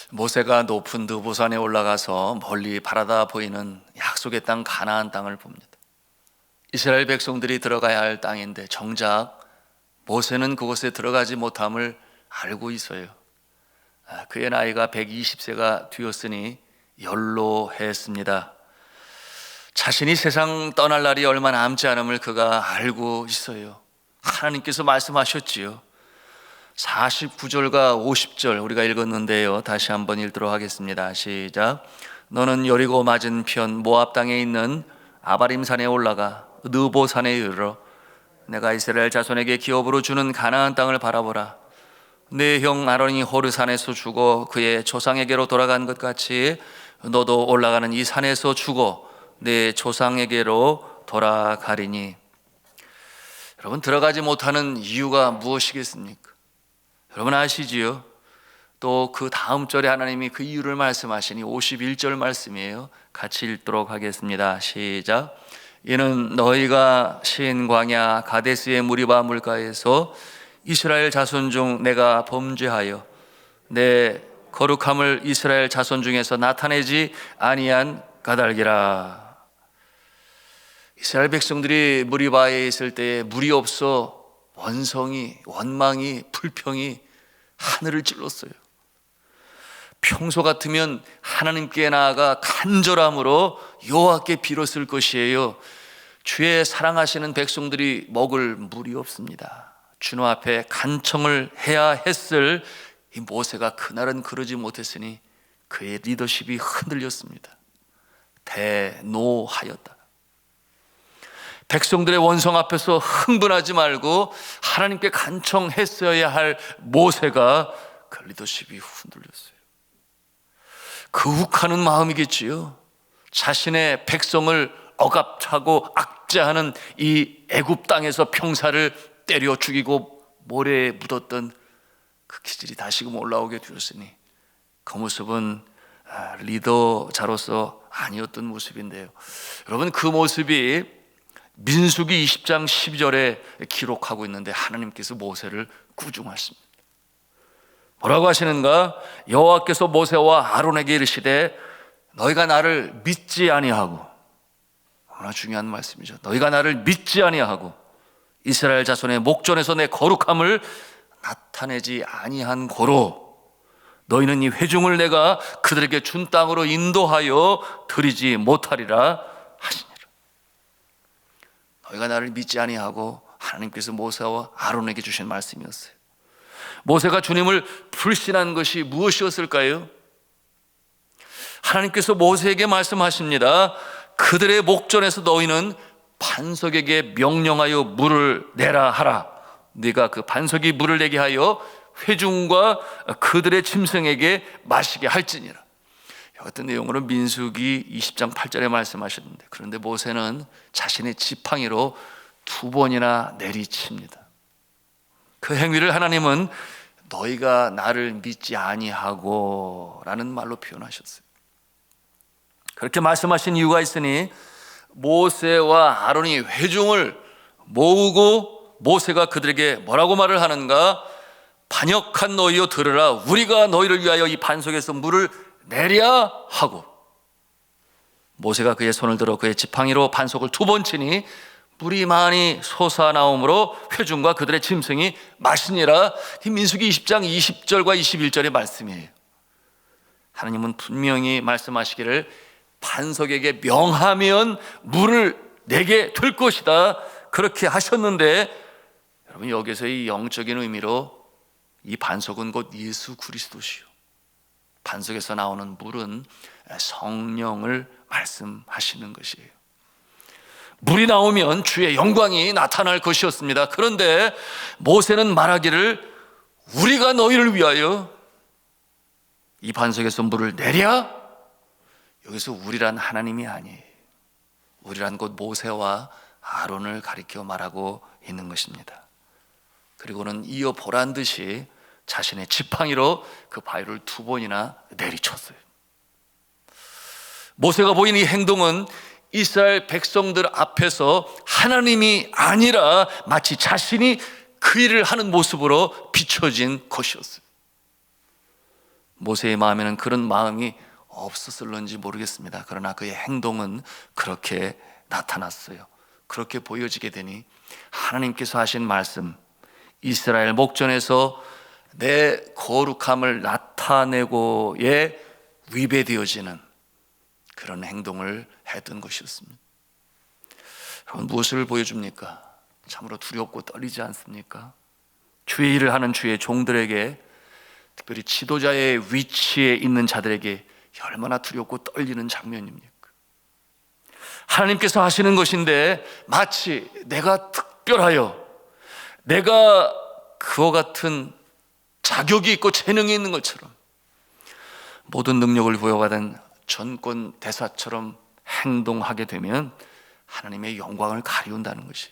모세가 높은 느보산에 올라가서 멀리 바라다 보이는 약속의 땅 가나안 땅을 봅니다. 이스라엘 백성들이 들어가야 할 땅인데 정작 모세는 그곳에 들어가지 못함을 알고 있어요. 그의 나이가 120세가 되었으니 연로했습니다. 자신이 세상 떠날 날이 얼마 남지 않음을 그가 알고 있어요. 하나님께서 말씀하셨지요. 49절과 50절 우리가 읽었는데요, 다시 한번 읽도록 하겠습니다. 시작. 너는 여리고 맞은편 모압 땅에 있는 아바림 산에 올라가 느보 산에 이르러 내가 이스라엘 자손에게 기업으로 주는 가나안 땅을 바라보라. 내 형 아론이 호르 산에서 죽어 그의 조상에게로 돌아간 것 같이 너도 올라가는 이 산에서 죽어 내 조상에게로 돌아가리니. 여러분, 들어가지 못하는 이유가 무엇이겠습니까? 여러분 아시지요? 또 그 다음 절에 하나님이 그 이유를 말씀하시니 51절 말씀이에요. 같이 읽도록 하겠습니다. 시작. 이는 너희가 신 광야 가데스의 무리바 물가에서 이스라엘 자손 중 내가 범죄하여 내 거룩함을 이스라엘 자손 중에서 나타내지 아니한 까닭이라. 이스라엘 백성들이 무리바에 있을 때에 물이 없어 원망이 불평이 하늘을 찔렀어요. 평소 같으면 하나님께 나아가 간절함으로 여호와께 빌었을 것이에요. 주의 사랑하시는 백성들이 먹을 물이 없습니다. 주님 앞에 간청을 해야 했을 이 모세가 그날은 그러지 못했으니 그의 리더십이 흔들렸습니다. 대노하였다. 백성들의 원성 앞에서 흥분하지 말고 하나님께 간청했어야 할 모세가 그 리더십이 흔들렸어요. 그 욱하는 마음이겠지요. 자신의 백성을 억압하고 악재하는 이 애굽 땅에서 병사를 때려 죽이고 모래에 묻었던 그 기질이 다시금 올라오게 되었으니 그 모습은 리더자로서 아니었던 모습인데요. 여러분, 그 모습이 민수기 20장 12절에 기록하고 있는데 하나님께서 모세를 꾸중하십니다. 뭐라고 하시는가? 여호와께서 모세와 아론에게 이르시되 너희가 나를 믿지 아니하고, 너무나 중요한 말씀이죠. 너희가 나를 믿지 아니하고 이스라엘 자손의 목전에서 내 거룩함을 나타내지 아니한 고로 너희는 이 회중을 내가 그들에게 준 땅으로 인도하여 드리지 못하리라 하시니라. 너희가 나를 믿지 아니하고, 하나님께서 모세와 아론에게 주신 말씀이었어요. 모세가 주님을 불신한 것이 무엇이었을까요? 하나님께서 모세에게 말씀하십니다. 그들의 목전에서 너희는 반석에게 명령하여 물을 내라 하라. 네가 그 반석이 물을 내게 하여 회중과 그들의 짐승에게 마시게 할지니라. 어떤 내용으로 민수기 20장 8절에 말씀하셨는데, 그런데 모세는 자신의 지팡이로 2번이나 내리칩니다. 그 행위를 하나님은 너희가 나를 믿지 아니하고 라는 말로 표현하셨어요. 그렇게 말씀하신 이유가 있으니 모세와 아론이 회중을 모으고 모세가 그들에게 뭐라고 말을 하는가? 반역한 너희여 들으라. 우리가 너희를 위하여 이 반석에서 물을 내랴 하고, 모세가 그의 손을 들어 그의 지팡이로 반석을 2번 치니 물이 많이 솟아나오므로 회중과 그들의 짐승이 마시니라. 이 민수기 20장 20절과 21절의 말씀이에요. 하나님은 분명히 말씀하시기를 반석에게 명하면 물을 내게 될 것이다, 그렇게 하셨는데, 여러분 여기서 이 영적인 의미로 이 반석은 곧 예수 그리스도시요, 반석에서 나오는 물은 성령을 말씀하시는 것이에요. 물이 나오면 주의 영광이 나타날 것이었습니다. 그런데 모세는 말하기를 우리가 너희를 위하여 이 반석에서 물을 내랴? 여기서 우리란 하나님이 아니에요. 우리란 곧 모세와 아론을 가리켜 말하고 있는 것입니다. 그리고는 이어 보란 듯이 자신의 지팡이로 그 바위를 2번이나 내리쳤어요. 모세가 보인 이 행동은 이스라엘 백성들 앞에서 하나님이 아니라 마치 자신이 그 일을 하는 모습으로 비춰진 것이었어요. 모세의 마음에는 그런 마음이 없었을런지 모르겠습니다. 그러나 그의 행동은 그렇게 나타났어요. 그렇게 보여지게 되니 하나님께서 하신 말씀, 이스라엘 목전에서 내 거룩함을 나타내고에 위배되어지는 그런 행동을 했던 것이었습니다. 여러분, 무엇을 보여줍니까? 참으로 두렵고 떨리지 않습니까? 주의 일을 하는 주의 종들에게, 특별히 지도자의 위치에 있는 자들에게 얼마나 두렵고 떨리는 장면입니까? 하나님께서 하시는 것인데 마치 내가 특별하여, 내가 그와 같은 자격이 있고 재능이 있는 것처럼, 모든 능력을 부여받은 전권 대사처럼 행동하게 되면 하나님의 영광을 가리운다는 것이,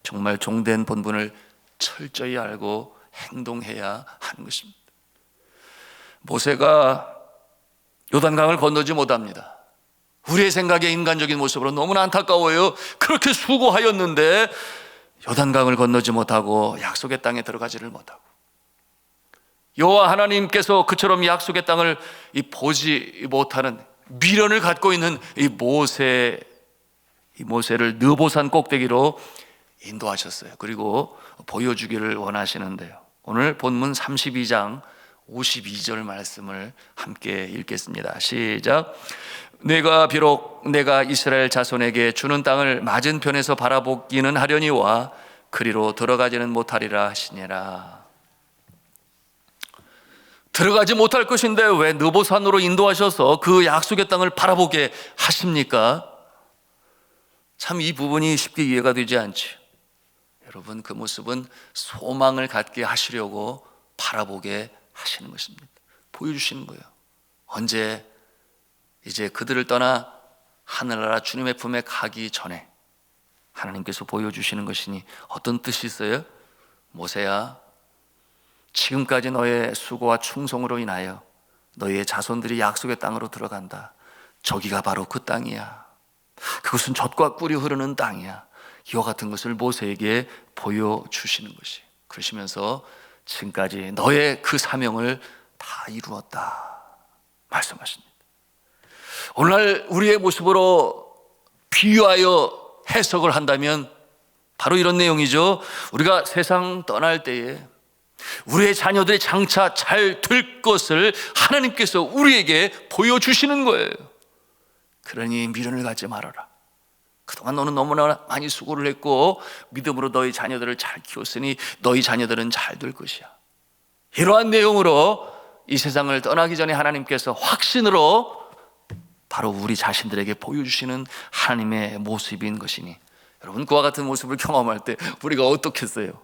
정말 종된 본분을 철저히 알고 행동해야 하는 것입니다. 모세가 요단강을 건너지 못합니다. 우리의 생각에 인간적인 모습으로 너무나 안타까워요. 그렇게 수고하였는데 요단강을 건너지 못하고 약속의 땅에 들어가지를 못하고, 여호와 하나님께서 그처럼 약속의 땅을 보지 못하는 미련을 갖고 있는 이 모세를 느보산 꼭대기로 인도하셨어요. 그리고 보여주기를 원하시는데요, 오늘 본문 32장 52절 말씀을 함께 읽겠습니다. 시작. 비록 내가 이스라엘 자손에게 주는 땅을 맞은편에서 바라보기는 하려니와 그리로 들어가지는 못하리라 하시니라. 들어가지 못할 것인데 왜 느보산으로 인도하셔서 그 약속의 땅을 바라보게 하십니까? 참 이 부분이 쉽게 이해가 되지 않죠. 여러분, 그 모습은 소망을 갖게 하시려고 바라보게 하시는 것입니다. 보여주시는 거예요. 언제? 이제 그들을 떠나 하늘나라 주님의 품에 가기 전에 하나님께서 보여주시는 것이니 어떤 뜻이 있어요? 모세야, 지금까지 너의 수고와 충성으로 인하여 너희의 자손들이 약속의 땅으로 들어간다. 저기가 바로 그 땅이야. 그것은 젖과 꿀이 흐르는 땅이야. 이와 같은 것을 모세에게 보여주시는 것이, 그러시면서 지금까지 너의 그 사명을 다 이루었다 말씀하십니다. 오늘날 우리의 모습으로 비유하여 해석을 한다면 바로 이런 내용이죠. 우리가 세상 떠날 때에 우리의 자녀들이 장차 잘 될 것을 하나님께서 우리에게 보여주시는 거예요. 그러니 미련을 갖지 말아라. 그동안 너는 너무나 많이 수고를 했고 믿음으로 너희 자녀들을 잘 키웠으니 너희 자녀들은 잘 될 것이야. 이러한 내용으로 이 세상을 떠나기 전에 하나님께서 확신으로 바로 우리 자신들에게 보여주시는 하나님의 모습인 것이니, 여러분, 그와 같은 모습을 경험할 때 우리가 어떻겠어요?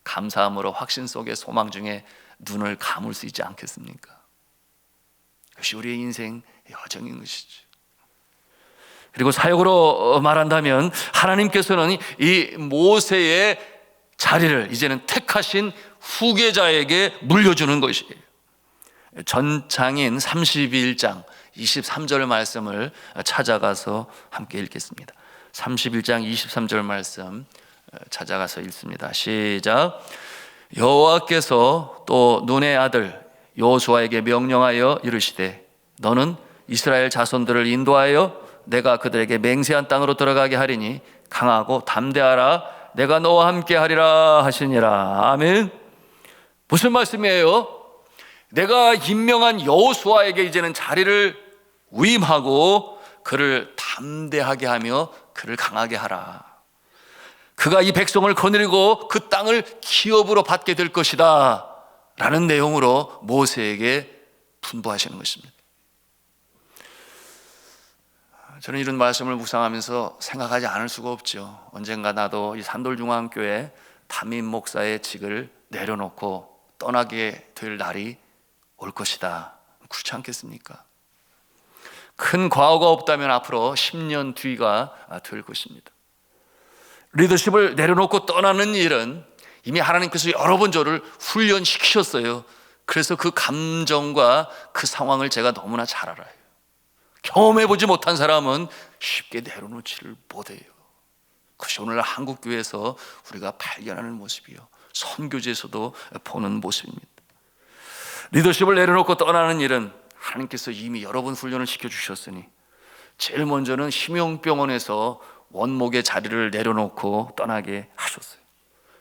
감사함으로 확신 속에 소망 중에 눈을 감을 수 있지 않겠습니까? 그것이 우리의 인생 여정인 것이죠. 그리고 사역으로 말한다면 하나님께서는 이 모세의 자리를 이제는 택하신 후계자에게 물려주는 것이에요. 전장인 31장 23절 말씀을 찾아가서 함께 읽겠습니다. 31장 23절 말씀 찾아가서 읽습니다. 시작. 여호와께서 또 눈의 아들 여호수아에게 명령하여 이르시되 너는 이스라엘 자손들을 인도하여 내가 그들에게 맹세한 땅으로 들어가게 하리니 강하고 담대하라. 내가 너와 함께 하리라 하시니라. 아멘. 무슨 말씀이에요? 내가 임명한 여호수아에게 이제는 자리를 위임하고 그를 담대하게 하며 그를 강하게 하라. 그가 이 백성을 거느리고 그 땅을 기업으로 받게 될 것이다 라는 내용으로 모세에게 분부하시는 것입니다. 저는 이런 말씀을 묵상하면서 생각하지 않을 수가 없죠. 언젠가 나도 이 산돌중앙교회 담임 목사의 직을 내려놓고 떠나게 될 날이 올 것이다. 그렇지 않겠습니까? 큰 과오가 없다면 앞으로 10년 뒤가 될 것입니다. 리더십을 내려놓고 떠나는 일은 이미 하나님께서 여러 번 저를 훈련시키셨어요. 그래서 그 감정과 그 상황을 제가 너무나 잘 알아요. 경험해보지 못한 사람은 쉽게 내려놓지를 못해요. 그것이 오늘 한국교회에서 우리가 발견하는 모습이요, 선교제에서도 보는 모습입니다. 리더십을 내려놓고 떠나는 일은 하나님께서 이미 여러 번 훈련을 시켜주셨으니 제일 먼저는 심용병원에서 원목의 자리를 내려놓고 떠나게 하셨어요.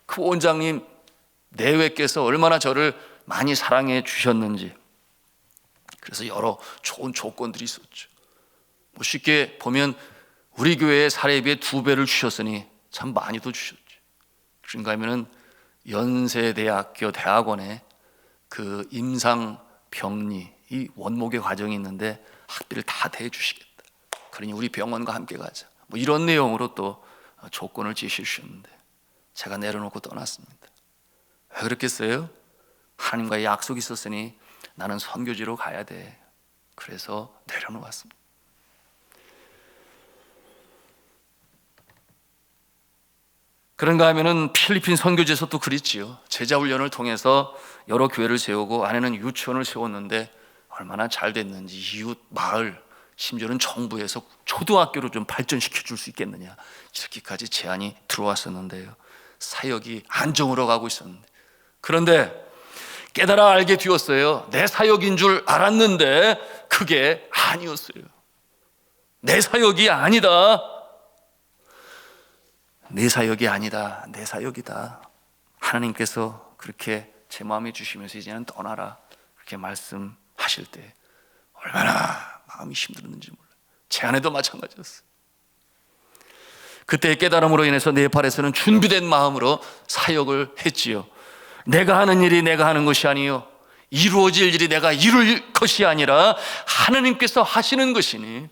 그 원장님 내외께서 얼마나 저를 많이 사랑해 주셨는지, 그래서 여러 좋은 조건들이 있었죠. 뭐 쉽게 보면 우리 교회의 사례비의 2배를 주셨으니 참 많이도 주셨죠. 그런가 하면은 연세대학교 대학원에 그 임상병리 이 원목의 과정이 있는데 학비를 다 대주시겠다, 그러니 우리 병원과 함께 가자, 뭐 이런 내용으로 또 조건을 제시해 주셨는데 제가 내려놓고 떠났습니다. 왜 그랬겠어요? 하나님과의 약속이 있었으니 나는 선교지로 가야 돼. 그래서 내려놓았습니다. 그런가 하면은 필리핀 선교지에서 또 그랬지요. 제자훈련을 통해서 여러 교회를 세우고 안에는 유치원을 세웠는데 얼마나 잘 됐는지 이웃 마을, 심지어는 정부에서 초등학교로 좀 발전시켜 줄 수 있겠느냐, 이렇게까지 제안이 들어왔었는데요, 사역이 안정으로 가고 있었는데, 그런데 깨달아 알게 되었어요. 내 사역인 줄 알았는데 그게 아니었어요. 내 사역이 아니다. 내 사역이 아니다. 내 사역이다. 하나님께서 그렇게 제 마음에 주시면서 이제는 떠나라, 그렇게 말씀하실 때 얼마나 마음이 힘들었는지 몰라요. 제 아내도 마찬가지였어요. 그때의 깨달음으로 인해서 네팔에서는 준비된 마음으로 사역을 했지요. 내가 하는 일이 내가 하는 것이 아니요, 이루어질 일이 내가 이룰 것이 아니라 하나님께서 하시는 것이니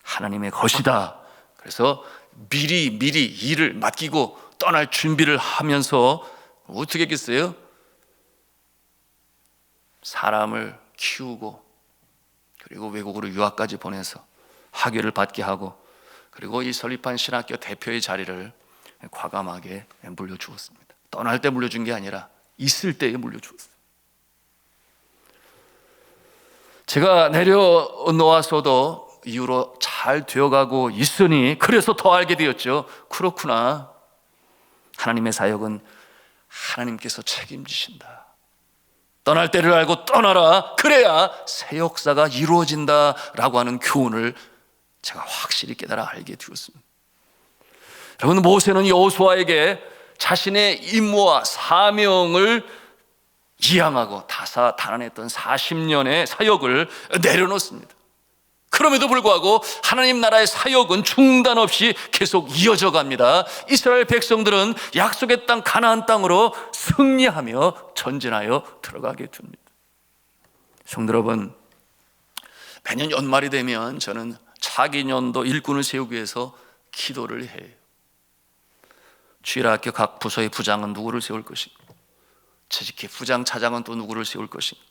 하나님의 것이다. 그래서 미리 일을 맡기고 떠날 준비를 하면서 어떻게 했겠어요? 사람을 키우고 그리고 외국으로 유학까지 보내서 학위를 받게 하고, 그리고 이 설립한 신학교 대표의 자리를 과감하게 물려주었습니다. 떠날 때 물려준 게 아니라 있을 때에 물려주었어요. 제가 내려놓아서도 이후로 잘 되어가고 있으니 그래서 더 알게 되었죠. 그렇구나, 하나님의 사역은 하나님께서 책임지신다. 떠날 때를 알고 떠나라, 그래야 새 역사가 이루어진다라고 하는 교훈을 제가 확실히 깨달아 알게 되었습니다. 여러분, 모세는 여호수아에게 자신의 임무와 사명을 이양하고 다사다난했던 40년의 사역을 내려놓습니다. 그럼에도 불구하고 하나님 나라의 사역은 중단 없이 계속 이어져 갑니다. 이스라엘 백성들은 약속의 땅 가나안 땅으로 승리하며 전진하여 들어가게 됩니다. 성도 여러분, 매년 연말이 되면 저는 차기 년도 일꾼을 세우기 위해서 기도를 해요. 주일학교 각 부서의 부장은 누구를 세울 것인가, 재직회 부장 차장은 또 누구를 세울 것인가,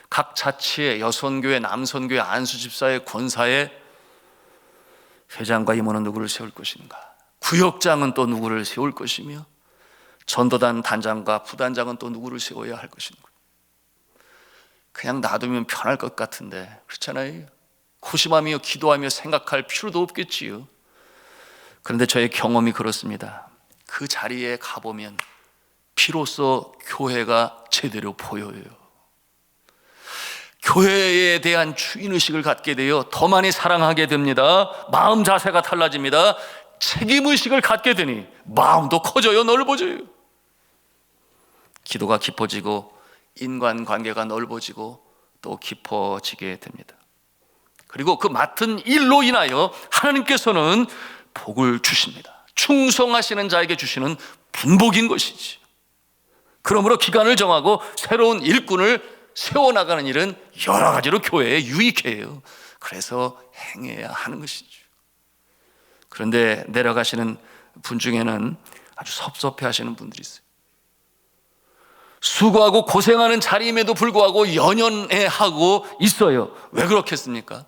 각 자치의 여선교회, 남선교회, 안수집사의, 권사의 회장과 임원은 누구를 세울 것인가, 구역장은 또 누구를 세울 것이며 전도단 단장과 부단장은 또 누구를 세워야 할 것인가. 그냥 놔두면 편할 것 같은데 그렇잖아요. 고심하며 기도하며 생각할 필요도 없겠지요. 그런데 저의 경험이 그렇습니다. 그 자리에 가보면 비로소 교회가 제대로 보여요. 교회에 대한 주인의식을 갖게 되어 더 많이 사랑하게 됩니다. 마음 자세가 달라집니다. 책임의식을 갖게 되니 마음도 커져요, 넓어져요. 기도가 깊어지고 인간관계가 넓어지고 또 깊어지게 됩니다. 그리고 그 맡은 일로 인하여 하나님께서는 복을 주십니다. 충성하시는 자에게 주시는 분복인 것이지. 그러므로 기간을 정하고 새로운 일꾼을 세워나가는 일은 여러 가지로 교회에 유익해요. 그래서 행해야 하는 것이죠. 그런데 내려가시는 분 중에는 아주 섭섭해 하시는 분들이 있어요. 수고하고 고생하는 자리임에도 불구하고 연연해하고 있어요. 왜 그렇겠습니까?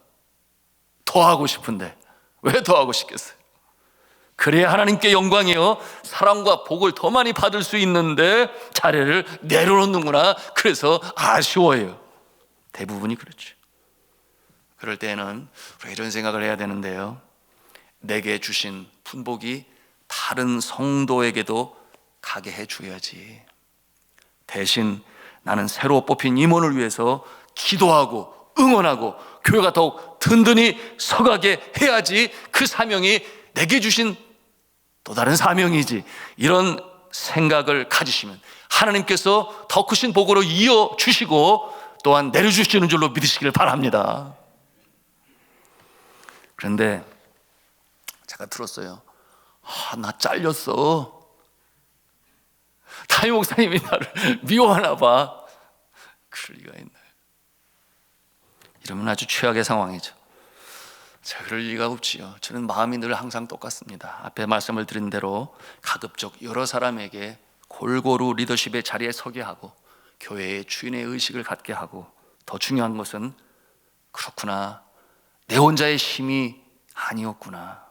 더 하고 싶은데 왜 더 하고 싶겠어요? 그래야 하나님께 영광이요, 사랑과 복을 더 많이 받을 수 있는데 자리를 내려놓는구나. 그래서 아쉬워요. 대부분이 그렇죠. 그럴 때는 우리가 이런 생각을 해야 되는데요, 내게 주신 분복이 다른 성도에게도 가게 해줘야지. 대신 나는 새로 뽑힌 임원을 위해서 기도하고 응원하고 교회가 더욱 든든히 서가게 해야지 그 사명이 내게 주신 또 다른 사명이지. 이런 생각을 가지시면 하나님께서 더 크신 복으로 이어주시고 또한 내려주시는 줄로 믿으시길 바랍니다. 그런데 제가 들었어요. 나 잘렸어. 담임 목사님이 나를 미워하나 봐. 그럴 리가 있나요? 이러면 아주 최악의 상황이죠. 자, 그럴 리가 없지요. 저는 마음이 늘 항상 똑같습니다. 앞에 말씀을 드린 대로 가급적 여러 사람에게 골고루 리더십의 자리에 서게 하고 교회의 주인의 의식을 갖게 하고, 더 중요한 것은 그렇구나, 내 혼자의 힘이 아니었구나,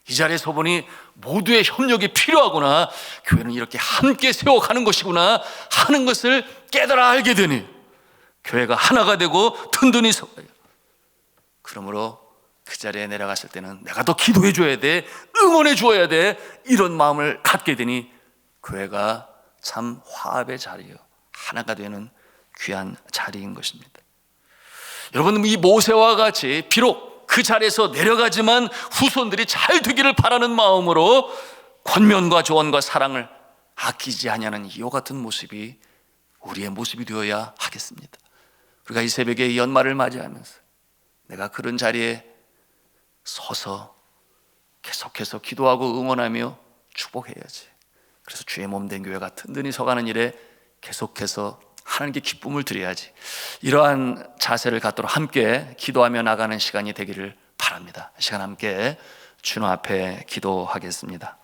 이 자리에 서보니 모두의 협력이 필요하구나, 교회는 이렇게 함께 세워가는 것이구나 하는 것을 깨달아 알게 되니 교회가 하나가 되고 든든히 서가요. 그러므로 그 자리에 내려갔을 때는 내가 더 기도해 줘야 돼, 응원해 줘야 돼, 이런 마음을 갖게 되니 교회가 참 화합의 자리요, 하나가 되는 귀한 자리인 것입니다. 여러분, 이 모세와 같이 비록 그 자리에서 내려가지만 후손들이 잘 되기를 바라는 마음으로 권면과 조언과 사랑을 아끼지 아니하는 이와 같은 모습이 우리의 모습이 되어야 하겠습니다. 우리가 이 새벽에 이 연말을 맞이하면서 내가 그런 자리에 서서 계속해서 기도하고 응원하며 축복해야지. 그래서 주의 몸 된 교회가 든든히 서가는 일에 계속해서 하나님께 기쁨을 드려야지. 이러한 자세를 갖도록 함께 기도하며 나가는 시간이 되기를 바랍니다. 이 시간 함께 주님 앞에 기도하겠습니다.